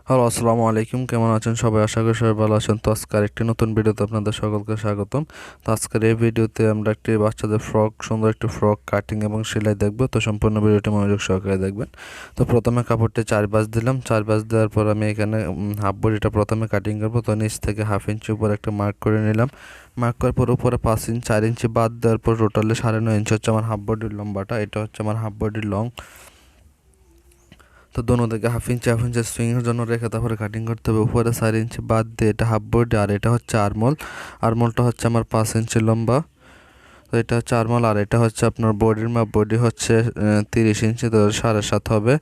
Hello, আসসালামু আলাইকুম। কেমন আছেন সবাই? আশা করি সবাই ভালো আছেন। তো আজকের একটি নতুন ভিডিওতে আপনাদের সকলকে স্বাগতম। তো আজকের এই ভিডিওতে আমরা একটি বাচ্চাদের সুন্দর একটি ফ্রক কাটিং এবং সেলাই দেখব। তো সম্পূর্ণ ভিডিওটি মনোযোগ সহকারে দেখবেন। তো প্রথমে কাপড়টি 4 ভাঁজ দিলাম। 4 ভাঁজ দেওয়ার পর আমি এখানে হাফ বডিটা প্রথমে কাটিং করব। তো নিচ থেকে 1/2 ইঞ্চি উপরে একটা মার্ক করে নিলাম। মার্ক করার পর উপরে 4 ইঞ্চি বাদ দেওয়ার পর টোটালি 9.5 ইঞ্চি হচ্ছে আমার হাফ বডির লম্বাটা। এটা হচ্ছে আমার হাফ বডির লং। তো দোনো দিকে 1/2 ইঞ্চি সুইংয়ের জন্য রেখে তারপরে কাটিং করতে হবে। উপরে 4 ইঞ্চি বাদ দিয়ে এটা হাফ বডি, আর এটা হচ্ছে আরমোল। আরমোলটা হচ্ছে আমার 5 ইঞ্চি লম্বা। তো এটা হচ্ছে আরমোল, আর এটা হচ্ছে আপনার বডির মাপ। বডি হচ্ছে 30 ইঞ্চি, তো 7.5 হবে।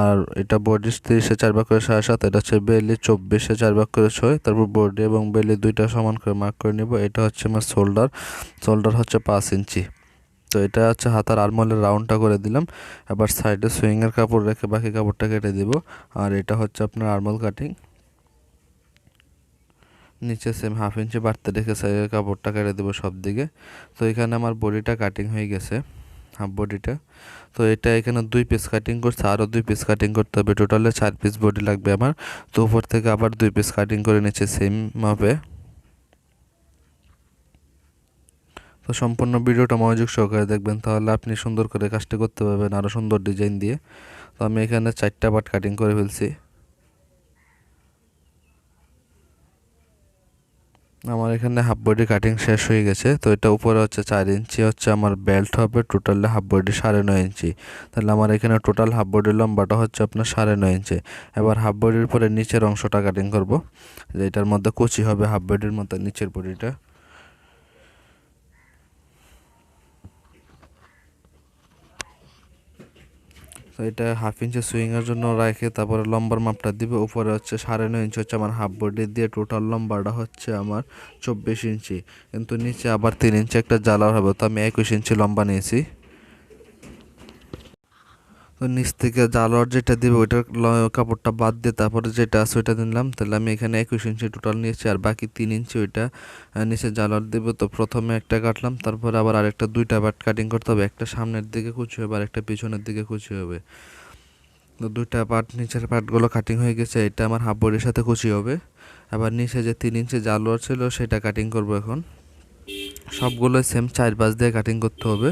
আর এটা বডি 30-এ 4 ভাগ করে 7.5। এটা হচ্ছে বেলি 24-এ 4 ভাগ করে 6। তারপর বডি এবং বেলি দুইটা সমান করে মার্ক করে নিব। এটা হচ্ছে আমার শোল্ডার হচ্ছে 5 ইঞ্চি। তো এটা হচ্ছে হাতার আরমোলের রাউন্ডটা করে দিলাম। এবার সাইডে সুইংয়ের কাপড় রেখে বাকি কাপড়টা কেটে দিব। আর এটা হচ্ছে আপনার আরমোল কাটিং। নিচে সেম 1/2 ইঞ্চি বাড়তে রেখে সাইডের কাপড়টা কেটে দেবো সব দিকে। তো এখানে আমার বডিটা কাটিং হয়ে গেছে, হাফ বডিটা। তো এটা এখানে 2 পিস কাটিং করছে, আরও 2 পিস কাটিং করতে হবে। টোটালে 4 পিস বডি লাগবে আমার। তো উপর থেকে আবার 2 পিস কাটিং করে নিচ্ছে সেম মাপে। তো সম্পূর্ণ ভিডিওটা মনোযোগ সহকারে দেখবেন, তাহলে আপনি সুন্দর করে কাজটা করতে পারবেন আরও সুন্দর ডিজাইন দিয়ে। তো আমি এখানে 4টা পার্ট কাটিং করে ফেলছি। আমার এখানে হাফ বডি কাটিং শেষ হয়ে গেছে। তো এটা উপরে হচ্ছে 4 ইঞ্চি হচ্ছে আমার বেল্ট হবে। টোটালে হাফ বডি 9.5 ইঞ্চি। তাহলে আমার এখানে টোটাল হাফ বডির লম্বাটা হচ্ছে আপনার 9.5 ইঞ্চি। এবার হাফ বডির পরে নিচের অংশটা কাটিং করব, যে এটার মধ্যে কুচি হবে হাফ বডির মধ্যে নিচের বডিটা। তো এটা 1/2 ইঞ্চি সুইংয়ের জন্য রেখে তারপরে লম্বার মাপটা দিবে। উপরে হচ্ছে 9.5 ইঞ্চি হচ্ছে আমার হাফ বডি দিয়ে টোটাল লম্বাটা হচ্ছে আমার 24 ইঞ্চি। কিন্তু নিচে আবার 3 ইঞ্চি একটা জালার হবে, তো আমি 21 ইঞ্চি লম্বা নিয়েছি। তো নিচ থেকে জালোয়ার যেটা দিবে ওইটার কাপড়টা বাদ দিয়ে তারপরে যেটা আছে ওইটা নিলাম। তাহলে আমি এখানে 21 ইঞ্চি টোটাল নিয়েছি, আর বাকি 3 ইঞ্চি ওইটা নিচে জালোয়ার দেবো। তো প্রথমে একটা কাটলাম, তারপরে আবার আরেকটা 2টা পার্ট কাটিং করতে হবে। একটা সামনের দিকে কুচি হবে আর একটা পিছনের দিকে কুচি হবে। তো 2টা পার্ট নিচের পার্টগুলো কাটিং হয়ে গেছে। এটা আমার হাফ বডির সাথে কুচি হবে। আবার নিচে যে 3 ইঞ্চি জালোয়ার ছিল সেটা কাটিং করব এখন। সবগুলোই সেম 4 ভাঁজ দিয়ে কাটিং করতে হবে।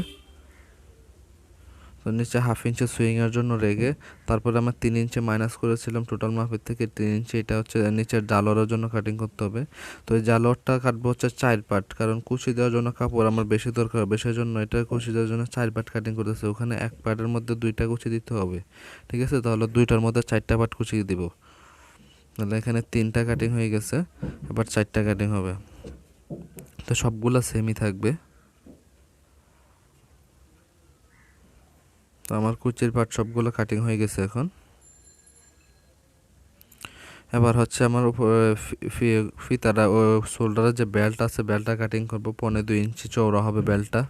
তো নিচে 1/2 ইঞ্চি সুইংয়ের জন্য রেখে তারপরে আমার 3 ইঞ্চি মাইনাস করেছিলাম টোটাল মাপের থেকে 3 ইঞ্চি। এটা হচ্ছে নিচের জালোয়ারের জন্য কাটিং করতে হবে। তো এই জালোয়ারটা কাটবো হচ্ছে 4 পার্ট, কারণ কুচি দেওয়ার জন্য কাপড় আমার বেশি দরকার হবে, সেই জন্য এটা কুচি দেওয়ার জন্য 4 পার্ট কাটিং করতেছে। ওখানে এক পার্টের মধ্যে 2টা কুচি দিতে হবে, ঠিক আছে? তাহলে 2টার মধ্যে 4টা পার্ট কুচি দিব। তাহলে এখানে 3টা কাটিং হয়ে গেছে, এবার 4টা কাটিং হবে। তো সবগুলা সেমই থাকবে। তো আমার কুচির পার্ট সবগুলো কাটিং হয়ে গেছে এখন। এবার হচ্ছে আমার ফিতাটা ও শোল্ডারের যে বেল্ট আছে বেল্টটা কাটিং করব। 1.5-2 ইঞ্চি চওড়া হবে বেল্টটা।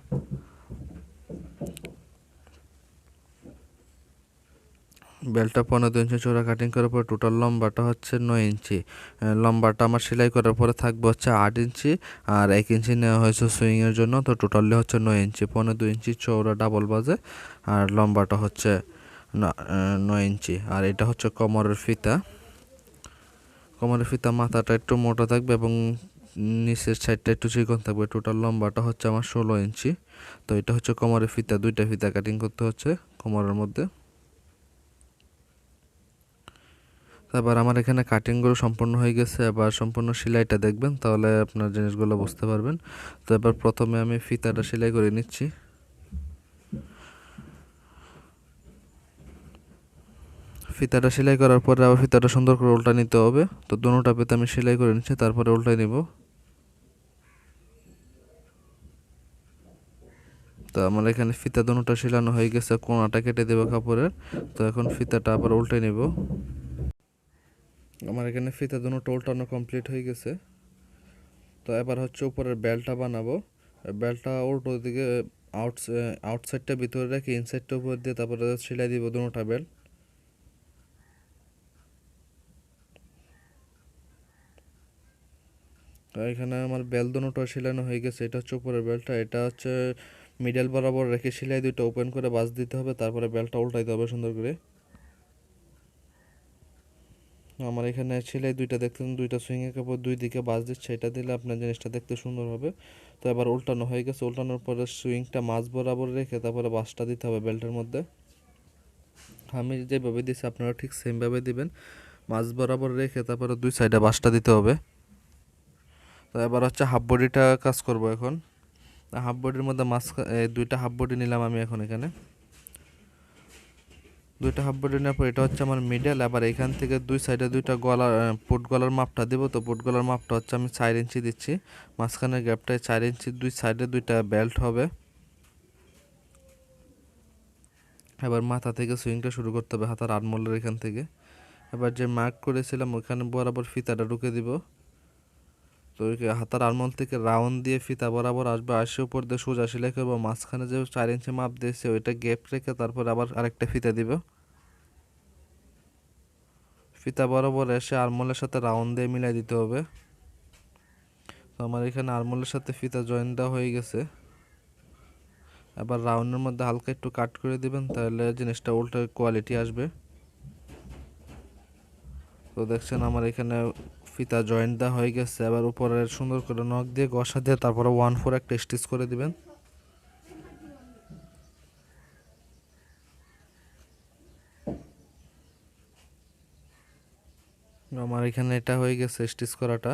বেল্টটা 1.5-2 ইঞ্চি চওড়া কাটিং করার পর টোটাল লম্বাটা হচ্ছে 9 ইঞ্চি। লম্বাটা আমার সেলাই করার পরে থাকবে হচ্ছে 8 ইঞ্চি, আর 1 ইঞ্চি নেওয়া হয়েছে সুইংয়ের জন্য। তো টোটালি হচ্ছে 9 ইঞ্চি। 1.5-2 ইঞ্চি চওড়া ডাবল বাজে, আর লম্বাটা হচ্ছে 9 ইঞ্চি। আর এটা হচ্ছে কোমরের ফিতা। কোমরের ফিতা মাথাটা একটু মোটা থাকবে এবং নিচের সাইডটা একটু চিকন থাকবে। টোটাল লম্বাটা হচ্ছে আমার 16 ইঞ্চি। তো এটা হচ্ছে কোমরের ফিতা। 2টা ফিতা কাটিং করতে হচ্ছে কোমরের মধ্যে। তারপর আমার এখানে কাটিংগুলো সম্পূর্ণ হয়ে গেছে। এবার সম্পূর্ণ সেলাইটা দেখবেন, তাহলে আপনার জিনিসগুলো বুঝতে পারবেন। তো এবার প্রথমে আমি ফিতাটা সেলাই করে নিচ্ছি। ফিতাটা সেলাই করার পরে আবার ফিতাটা সুন্দর করে উল্টা নিতে হবে। তো দুটোটা ফিতা আমি সেলাই করে নিচ্ছি, তারপরে উল্টাই নিব। তো আমার এখানে ফিতা দুটোটা সেলানো হয়ে গেছে, কোণাটা কেটে দেবো কাপড়ের। তো এখন ফিতাটা আবার উল্টে নিব। আমার এখানে ফিতা দুটো উল্টানো কমপ্লিট হয়ে গেছে। তো এবার হচ্ছে উপরের বেল্টটা বানাবো। বেল্টটা উল্টো দিকে আউটসাইডটা ভিতরে রেখে ইনসাইডটা উপর দিয়ে তারপরে সেলাই দিব দুটোটা বেল্ট। তো এখানে আমার বেল্ট দুটো সেলানো হয়ে গেছে। এটা হচ্ছে উপরের বেল্টটা। এটা হচ্ছে মিডল বরাবর রেখে সেলাই দুটো ওপেন করে বাস দিতে হবে, তারপরে বেল্টটা উল্টাইতে হবে সুন্দর করে। আমার এখানে সেলাই দুইটা দেখতেন, দুইটা সুইংয়ের কাপড় দুই দিকে বাজ দিচ্ছে, এটা দিলে আপনার জিনিসটা দেখতে সুন্দর হবে। তো এবার উল্টানো হয়ে গেছে, উল্টানোর পরে সুইংটা মাঝ বরাবর রেখে তারপরে বাসটা দিতে হবে বেল্টের মধ্যে। আমি যেভাবে দিচ্ছি আপনারা ঠিক সেমভাবে দিবেন, মাঝ বরাবর রেখে তারপরে দুই সাইডে বাসটা দিতে হবে। তো এবার হচ্ছে হাফ বডিটা কাজ করব এখন। হাফ বডির মধ্যে দুইটা হাফ বডি নিলাম আমি এখন এখানে, দুইটা হাফ বডি নেওয়ার পর এটা হচ্ছে আমার মিডল। আবার এখান থেকে দুই সাইডে দুইটা গলার পুট গলার মাপটা দেবো। তো পুট গলার মাপটা হচ্ছে আমি 4 ইঞ্চি দিচ্ছি, মাঝখানের গ্যাপটায় 4 ইঞ্চি, দুই সাইডে দুইটা বেল্ট হবে। এবার মাথা থেকে সুইংটা শুরু করতে হবে, হাতার আর্মহোলের এখান থেকে। এবার যে মার্ক করেছিলাম ওখানে বরাবর ফিতাটা ঢুকে দিব। তো হাতার আর্মহোল থেকে রাউন্ড দিয়ে ফিতা বরাবর আসবে, আসে উপর দিয়ে সোজা সেলাই করবো। মাঝখানে যে 4 ইঞ্চি মাপ দিয়েছে ওইটা গ্যাপ রেখে তারপর আবার আরেকটা ফিতা দিব। ফিতা বরাবর এসে আর্মহোলের সাথে রাউন্ড দিয়ে মিলাই দিতে হবে। তো আমার এখানে আর্মহোলের সাথে ফিতা জয়েন দেওয়া হয়ে গেছে। এবার রাউন্ডের মধ্যে হালকা একটু কাট করে দিবেন, তাহলে জিনিসটা উল্টো কোয়ালিটি আসবে। তো দেখছেন আমার এখানে ফিতা জয়েন্ট দেওয়া হয়ে গেছে। এবার উপরে সুন্দর করে নখ দিয়ে ঘষা দিয়ে তারপরে 1/4 একটা স্টিচ করে দিবেন। আমার এখানে এটা হয়ে গেছে স্টিচ করাটা।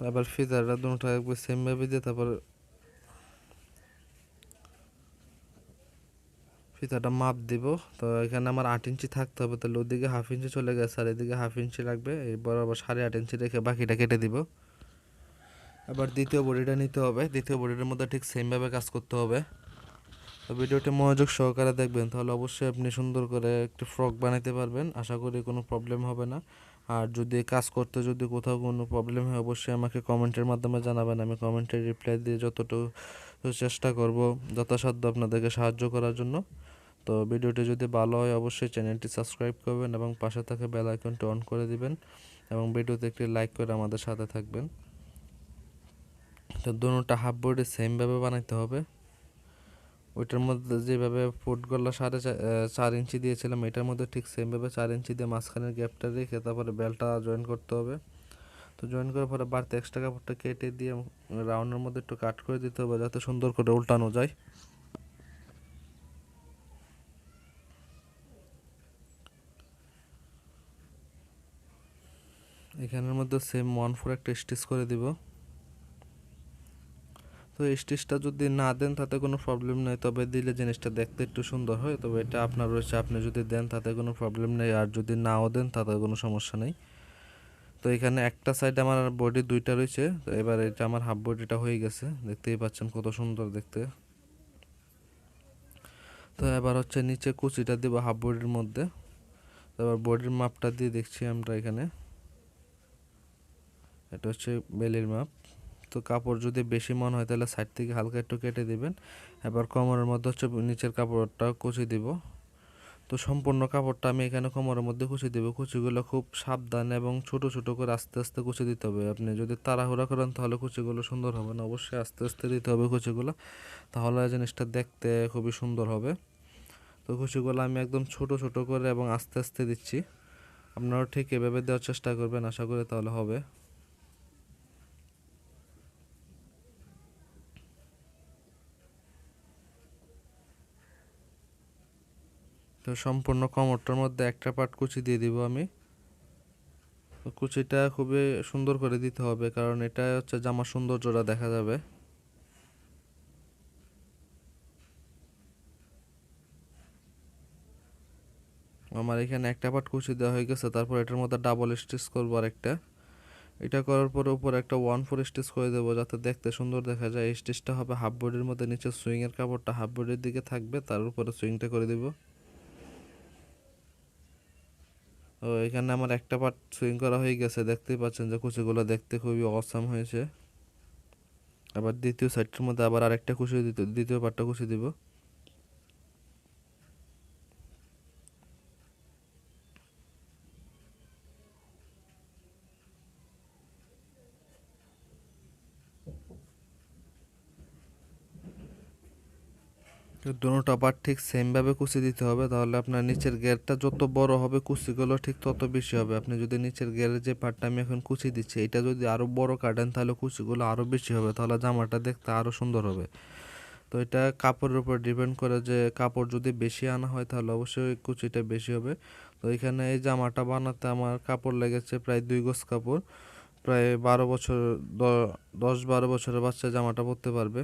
এবার ফিতাটা দুটো একবার সেম ভাবে দিয়ে তারপর ফিতাটা মাপ দিব। তো এখানে আমার 8 ইঞ্চি থাকতে হবে, তাহলে ওদিকে হাফ ইঞ্চি চলে গেছে আর এদিকে হাফ ইঞ্চি লাগবে। এই বরাবর 8.5 ইঞ্চি রেখে বাকিটা কেটে দিব। এবার দ্বিতীয় বডিটা নিতে হবে, দ্বিতীয় বডিটার মধ্যে ঠিক সেমভাবে কাজ করতে হবে। তো ভিডিওটি মনোযোগ সহকারে দেখবেন, তাহলে অবশ্যই আপনি সুন্দর করে একটি ফ্রক বানাতে পারবেন, আশা করি কোনো প্রবলেম হবে না। আর যদি কাজ করতে যদি কোথাও কোনো প্রবলেম হয় অবশ্যই আমাকে কমেন্টের মাধ্যমে জানাবেন, আমি কমেন্টে রিপ্লাই দিয়ে যতটুকু চেষ্টা করব যথাসাধ্য আপনাদেরকে সাহায্য করার জন্য। তো ভিডিওটি যদি ভালো হয় অবশ্যই চ্যানেলটি সাবস্ক্রাইব করবেন এবং পাশে থাকা বেল আইকনটি অন করে দিবেন এবং ভিডিওতে একটি লাইক করে আমাদের সাথে থাকবেন। তো দুটোটা হাফ বডি সেমভাবে বানাইতে হবে। ওইটার মধ্যে যেভাবে ফুট গলা 4.5 ইঞ্চি দিয়েছিলাম এটার মধ্যে ঠিক সেমভাবে 4 ইঞ্চি দিয়ে মাঝখানের গ্যাপটা রেখে তারপরে বেলটা জয়েন করতে হবে। তো জয়েন করার পরে বাড়তি এক্সট্রা কাপড়টা কেটে দিয়ে রাউন্ডের মধ্যে একটু কাট করে দিতে হবে যাতে সুন্দর করে উল্টানো যায়। এখানের মধ্যে সেম 1/4 একটা স্টিচ করে দিব। তো স্টিচটা যদি না দেন তাতে কোনো প্রবলেম নেই, তবে দিলে জিনিসটা দেখতে একটু সুন্দর হয়। তবে এটা আপনার রয়েছে, আপনি যদি দেন তাতে কোনো প্রবলেম নেই, আর যদি নাও দেন তাতে কোনো সমস্যা নেই। তো এখানে একটা সাইড আমার বডি দুইটা রয়েছে। তো এবার এটা আমার হাফ বডিটা হয়ে গেছে, দেখতেই পাচ্ছেন কত সুন্দর দেখতে। তো এবার হচ্ছে নিচে কুচিটা দিব হাফ বডির মধ্যে। তো এবার বডির মাপটা দিয়ে দেখছি আমরা এখানে, এটা হচ্ছে বেলির মাপ। তো কাপড় যদি বেশি মনে হয় তাহলে সাইড থেকে হালকা একটু কেটে দিবেন। এবার কোমরের মধ্যে হচ্ছে নিচের কাপড়টা কুচি দিব। তো সম্পূর্ণ কাপড়টা আমি এখানে কোমরের মধ্যে কুচি দেবো। কুচিগুলো খুব সাবধানে এবং ছোট ছোট করে আস্তে আস্তে কুচি দিতে হবে। আপনি যদি তাড়াহুড়া করেন তাহলে কুচিগুলো সুন্দর হবে না, অবশ্যই আস্তে আস্তে দিতে হবে কুচিগুলো, তাহলে জিনিসটা দেখতে খুবই সুন্দর হবে। তো কুচিগুলো আমি একদম ছোট ছোট করে এবং আস্তে আস্তে দিচ্ছি, আপনারাও ঠিক এভাবে দেওয়ার চেষ্টা করবেন, আশা করি তাহলে হবে। তো সম্পূর্ণ কোমরটার মধ্যে একটা পার্ট কুচি দিয়ে দিব আমি। তো কুচিটা খুবই সুন্দর করে দিতে হবে, কারণ এটা হচ্ছে জামার সৌন্দর্যটা দেখা যাবে। আমার এখানে একটা পার্ট কুচি দেওয়া হয়ে গেছে, তারপর এটার মধ্যে ডাবল স্টিচ করবো আরেকটা। এটা করার পরে উপরে একটা 1/4 স্টিচ করে দেবো যাতে দেখতে সুন্দর দেখা যায়। এই স্টিচটা হবে হাফ বডির মধ্যে, নিচে সুইং এর কাপড়টা হাফ বডির দিকে থাকবে, তার উপরে সুইংটা করে দিব। ও এখানে আমার একটা পার্ট সুইং করা হয়ে গেছে, দেখতেই পাচ্ছেন যে কুচিগুলো দেখতে খুবই অসাম হয়েছে। আবার দ্বিতীয় সাইডের মধ্যে আবার আরেকটা কুচি দ্বিতীয় পার্টটা কুচি দিব। দুটোটা পার্ট ঠিক সেমভাবে কুচি দিতে হবে, তাহলে আপনার নিচের গেরটা যত বড় হবে কুচিগুলো ঠিক তত বেশি হবে। আপনি যদি নিচের গেরের যে পার্টটা আমি এখন কুচি দিচ্ছি এটা যদি আরও বড় কাটেন তাহলে কুচিগুলো আরও বেশি হবে, তাহলে জামাটা দেখতে আরও সুন্দর হবে। তো এটা কাপড়ের উপর ডিপেন্ড করে, যে কাপড় যদি বেশি আনা হয় তাহলে অবশ্যই কুচিটা বেশি হবে। তো এখানে এই জামাটা বানাতে আমার কাপড় লেগেছে প্রায় 2 গজ কাপড়, প্রায় 12 বছর 10-12 বছরের বাচ্চা জামাটা পরতে পারবে।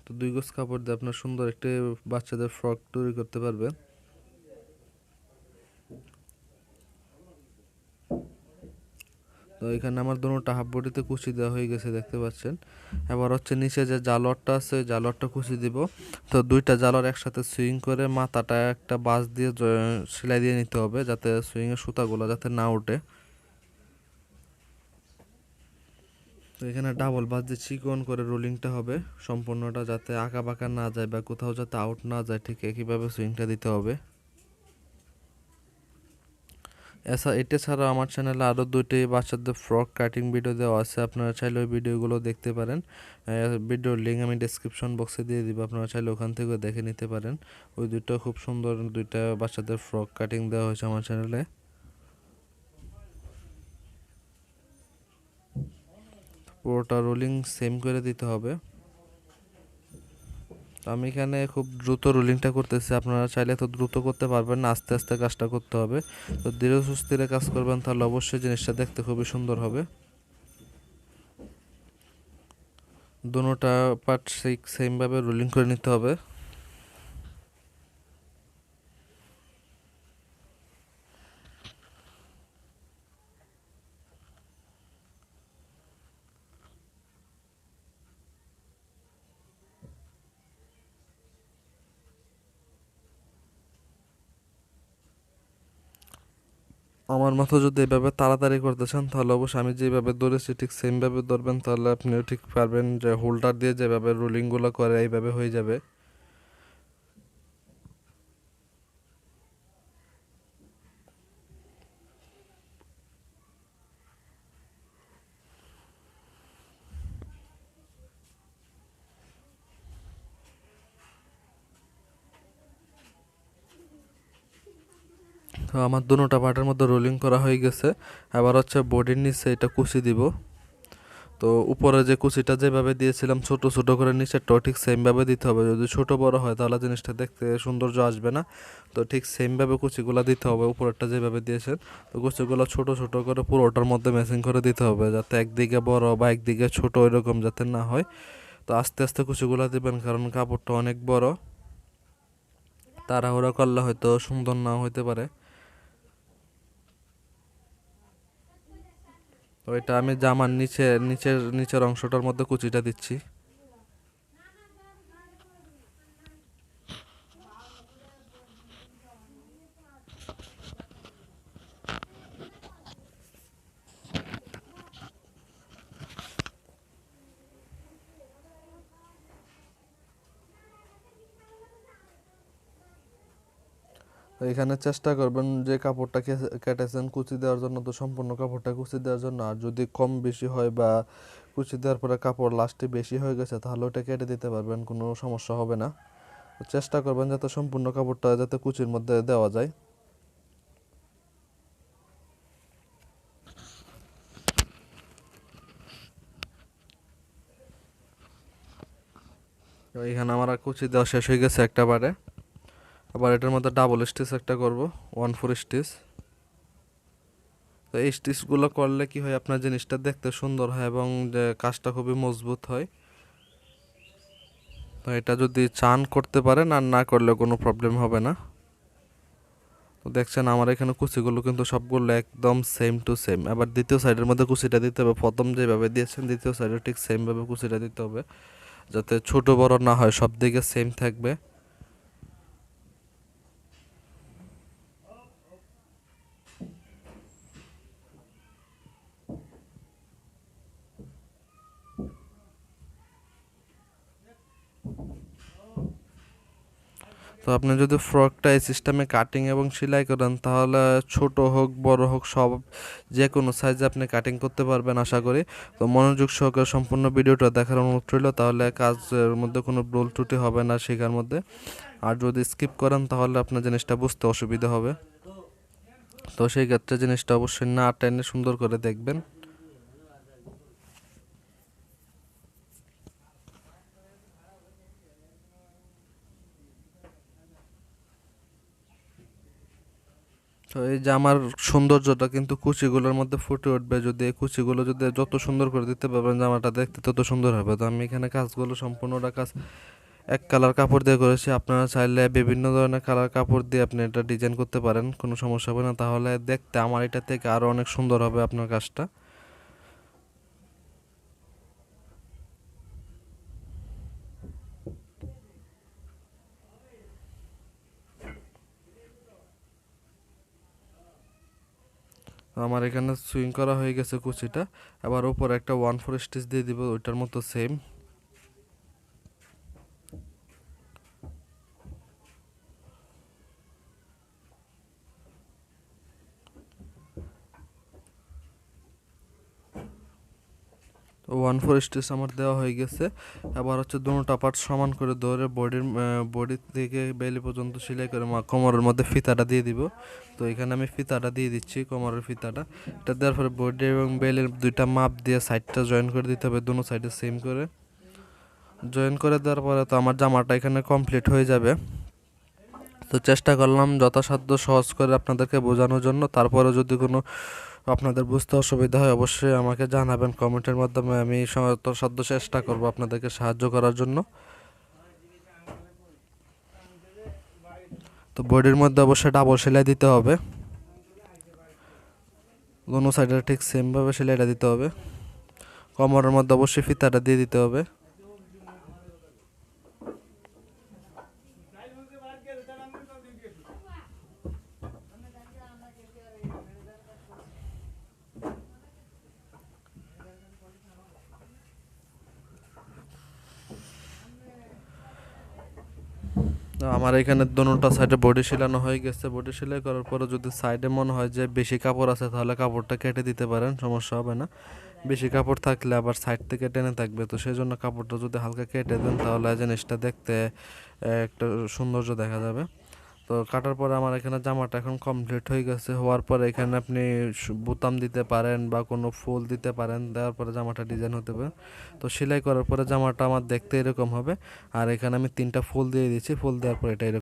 তো 2 গজ কাপড় দিয়ে আপনার সুন্দর একটি বাচ্চাদের ফ্রক তৈরি করতে পারবেন। তো এখানে আমার দুটোটা হাফ বডিতে কুচি দেওয়া হয়ে গেছে দেখতে পাচ্ছেন। এবার হচ্ছে নিচে যে জালোয়ারটা আছে ওই জালোয়ারটা কুচি দিব। তো দুইটা জালোয়ার একসাথে সুইং করে মাথাটা একটা বাঁশ দিয়ে সেলাই দিয়ে নিতে হবে, যাতে সুইংয়ের সুতাগুলো যাতে না ওঠে। তো এখানে ডাবল বাঁশ দিয়ে চিকন করে রোলিংটা হবে সম্পূর্ণটা, যাতে আঁকা বাঁকা না যায় বা কোথাও যাতে আউট না যায়, ঠিক একইভাবে সুইংটা দিতে হবে। এটা ছাড়া আমার চ্যানেলে আরও 2টি বাচ্চাদের ফ্রক কাটিং ভিডিও দেওয়া আছে, আপনারা চাইলে ওই ভিডিওগুলো দেখতে পারেন। ভিডিওর লিঙ্ক আমি ডেসক্রিপশন বক্সে দিয়ে দিব, আপনারা চাইলে ওখান থেকে দেখে নিতে পারেন। ওই দুটো খুব সুন্দর 2টা বাচ্চাদের ফ্রক কাটিং দেওয়া হয়েছে আমার চ্যানেলে। পুরোটা রোলিং সেম করে দিতে হবে। আমি এখানে খুব দ্রুত রোলিংটা করতেছি, আপনারা চাইলে তো দ্রুত করতে পারবেন না, আস্তে আস্তে কাজটা করতে হবে। তো ধীরে সুস্থিরে কাজ করবেন, তাহলে অবশ্যই জিনিসটা দেখতে খুবই সুন্দর হবে। দুটোটা পার্ট সেমভাবে রোলিং করে নিতে হবে। আমার মতো যদি এভাবে তাড়াতাড়ি করতে চান তাহলে অবশ্যই আমি যেভাবে ধরেছি ঠিক সেমভাবে ধরবেন, তাহলে আপনিও ঠিক পারবেন, যে হোল্ডার দিয়ে যেভাবে রোলিংগুলো করে এইভাবে হয়ে যাবে। তো আমার দুটোটা পার্টের মধ্যে রোলিং করা হয়ে গেছে। এবার হচ্ছে বডির নিচে এটা কুচি দিব। তো উপরে যে কুচিটা যেভাবে দিয়েছিলাম ছোট ছোট করে নিচেরটাও ঠিক সেমভাবে দিতে হবে, যদি ছোট বড় হয় তাহলে জিনিসটা দেখতে সৌন্দর্য আসবে না। তো ঠিক সেমভাবে কুচিগুলো দিতে হবে, উপরেরটা যেভাবে দিয়েছেন। তো কুচিগুলো ছোট ছোট করে পুরোটার মধ্যে ম্যাচিং করে দিতে হবে, যাতে একদিকে বড় বা একদিকে ছোট এরকম যাতে না হয়। তো আস্তে আস্তে কুচিগুলো দিবেন, কারণ কাপড়টা অনেক বড়, তাড়াহুড়া করলে হয়তো সুন্দর নাও হতে পারে। তো এটা আমি জামার নিচের অংশটার মধ্যে কুচিটা দিচ্ছি। তো এখানে চেষ্টা করবেন যে কাপড়টা কেটেছেন কুচি দেওয়ার জন্য, তো সম্পূর্ণ কাপড়টা কুচি দেওয়ার জন্য। আর যদি কম বেশি হয় বা কুচি দেওয়ার পরে কাপড় লাস্টে বেশি হয়ে গেছে তাহলে ওটা কেটে দিতে পারবেন, কোনো সমস্যা হবে না। তো চেষ্টা করবেন যাতে সম্পূর্ণ কাপড়টা যাতে কুচির মধ্যে দেওয়া যায়। তো এখানে আমার কুচি দেওয়া শেষ হয়ে গেছে একটা বারে। আবার এটার মধ্যে ডাবল স্টিচ একটা করব, 1/4 স্টিচ। তো এই স্টিচগুলো করলে কি হয়, আপনার জিনিসটা দেখতে সুন্দর হয় এবং যে কাজটা খুবই মজবুত হয়। তো এটা যদি চান করতে পারেন, আর না করলে কোনো প্রবলেম হবে না। তো দেখছেন আমার এখানে কুচিগুলো কিন্তু সবগুলো একদম সেম টু সেম। আবার দ্বিতীয় সাইডের মধ্যে কুচিটা দিতে হবে, প্রথম যেভাবে দিয়েছেন দ্বিতীয় সাইডে ঠিক সেমভাবে কুচিটা দিতে হবে, যাতে ছোট বড় না হয়, সব দিকে সেম থাকবে। তো তো আপনি যদি ফ্রকটা এই সিস্টেমে কাটিং এবং সেলাই করেন তাহলে ছোট হোক বড় হোক সব যে কোনো সাইজে আপনি কাটিং করতে পারবেন আশা করি। তো মনোযোগ সহকারে সম্পূর্ণ ভিডিওটা দেখার অনুরোধ রইল, তাহলে কাজের মধ্যে কোনো ভুল ত্রুটি হবে না শেখার মধ্যে। আর যদি স্কিপ করেন তাহলে আপনার জিনিসটা বুঝতে অসুবিধা হবে। তো সেই ক্ষেত্রে জিনিসটা অবশ্যই না টেনে সুন্দর করে দেখবেন। তো এই যে আমার সৌন্দর্যটা কিন্তু কুচিগুলোর মধ্যে ফুটে উঠবে, যদি এই কুচিগুলো যদি যত সুন্দর করে দিতে পারবেন জামাটা দেখতে তত সুন্দর হবে। তো আমি এখানে কাজগুলো সম্পূর্ণটা কাজ এক কালার কাপড় দিয়ে করেছি, আপনারা চাইলে বিভিন্ন ধরনের কালার কাপড় দিয়ে আপনি এটা ডিজাইন করতে পারেন, কোনো সমস্যা হবে না। তাহলে দেখতে আমার এটা থেকে আরও অনেক সুন্দর হবে আপনার কাজটা। আমার এখানে সুইং করা হয়ে গেছে কুচিটা, আবার উপরে একটা 1/4 স্টিচ দিয়ে দিব ওইটার মতো সেম। তো 1/4 স্টিচ আমার দেওয়া হয়ে গেছে। আবার হচ্ছে দুটোটা পার্ট সমান করে ধরে বডি থেকে বেলি পর্যন্ত সেলাই করে কোমরের মধ্যে ফিতাটা দিয়ে দিব। তো এখানে আমি ফিতাটা দিয়ে দিচ্ছি, কোমরের ফিতাটা। এটা দেওয়ার পরে বডি এবং বেলের দুইটা মাপ দিয়ে সাইডটা জয়েন করে দিতে হবে, দুটো সাইডে সেম করে জয়েন করে দেওয়ার পরে তো আমার জামাটা এখানে কমপ্লিট হয়ে যাবে। তো চেষ্টা করলাম যথাসাধ্য সহজ করে আপনাদেরকে বোঝানোর জন্য। তারপরে যদি কোনো আপনাদের বুঝতে অসুবিধা হয় অবশ্যই আমাকে জানাবেন কমেন্টের মাধ্যমে, আমি যথাসাধ্য চেষ্টা করব আপনাদেরকে সাহায্য করার জন্য। তো বডির মধ্যে অবশ্যই ডাবল সেলাই দিতে হবে, দোনো সাইডে ঠিক সেমভাবে সেলাইটা দিতে হবে। কোমরের মধ্যে অবশ্যই ফিতাটা দিয়ে দিতে হবে। আমার এখানে দোনোটা সাইডে বডি সেলানো হয়ে গেছে। বডি সেলাই করার পরে যদি সাইডে মনে হয় যে বেশি কাপড় আছে তাহলে কাপড়টা কেটে দিতে পারেন, সমস্যা হবে না। বেশি কাপড় থাকলে আবার সাইড থেকে টেনে থাকবে, তো সেই জন্য কাপড়টা যদি হালকা কেটে দেন তাহলে জিনিসটা দেখতে একটা সৌন্দর্য দেখা যাবে। তো কাটার পরে আমার এখানে জামাটা এখন কমপ্লিট হয়ে গেছে। হওয়ার পরে এখানে আপনি বোতাম দিতে পারেন বা কোনো ফুল দিতে পারেন, দেওয়ার পরে জামাটা ডিজাইন হতে পারে। তো সেলাই করার পরে জামাটা আমার দেখতে এরকম হবে। আর এখানে আমি 3টা ফুল দিয়ে দিচ্ছি, ফুল দেওয়ার পরে এটা